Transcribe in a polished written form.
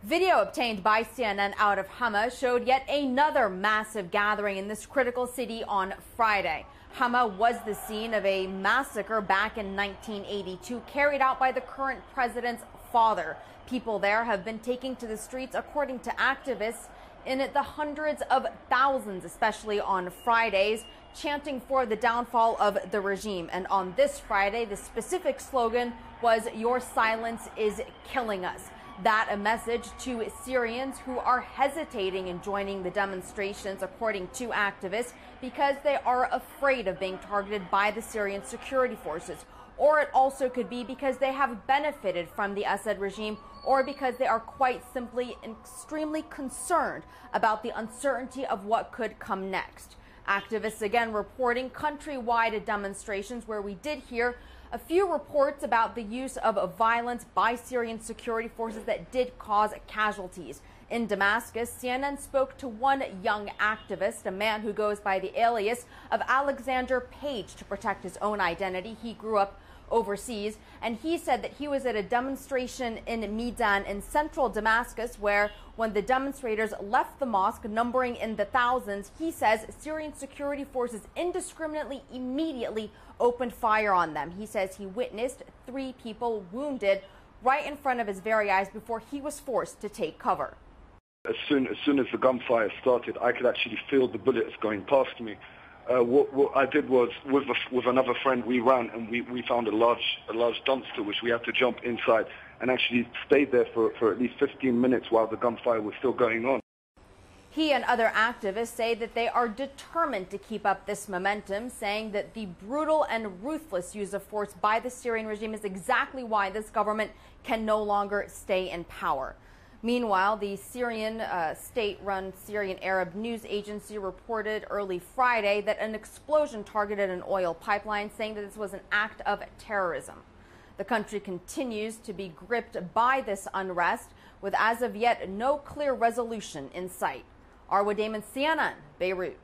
Video obtained by CNN out of Hama showed yet another massive gathering in this critical city on Friday. Hama was the scene of a massacre back in 1982 carried out by the current president's father. People there have been taking to the streets, according to activists, in the hundreds of thousands, especially on Fridays, chanting for the downfall of the regime. And on this Friday, the specific slogan was, "Your silence is killing us." That a message to Syrians who are hesitating in joining the demonstrations, according to activists, because they are afraid of being targeted by the Syrian security forces. Or it also could be because they have benefited from the Assad regime, or because they are quite simply extremely concerned about the uncertainty of what could come next. Activists again reporting countrywide demonstrations where we did hear a few reports about the use of violence by Syrian security forces that did cause casualties. In Damascus, CNN spoke to one young activist, a man who goes by the alias of Alexander Page to protect his own identity. He grew up overseas, and he said that he was at a demonstration in Midan in central Damascus where, when the demonstrators left the mosque, numbering in the thousands, he says Syrian security forces indiscriminately immediately opened fire on them. He says he witnessed 3 people wounded right in front of his very eyes before he was forced to take cover. As soon as the gunfire started, I could actually feel the bullets going past me. What I did was, with another friend, we ran and we found a large dumpster which we had to jump inside and actually stayed there for at least 15 minutes while the gunfire was still going on. He and other activists say that they are determined to keep up this momentum, saying that the brutal and ruthless use of force by the Syrian regime is exactly why this government can no longer stay in power. Meanwhile, the Syrian state-run Syrian Arab news agency reported early Friday that an explosion targeted an oil pipeline, saying that this was an act of terrorism. The country continues to be gripped by this unrest, with as of yet no clear resolution in sight. Arwa Damon, CNN, Beirut.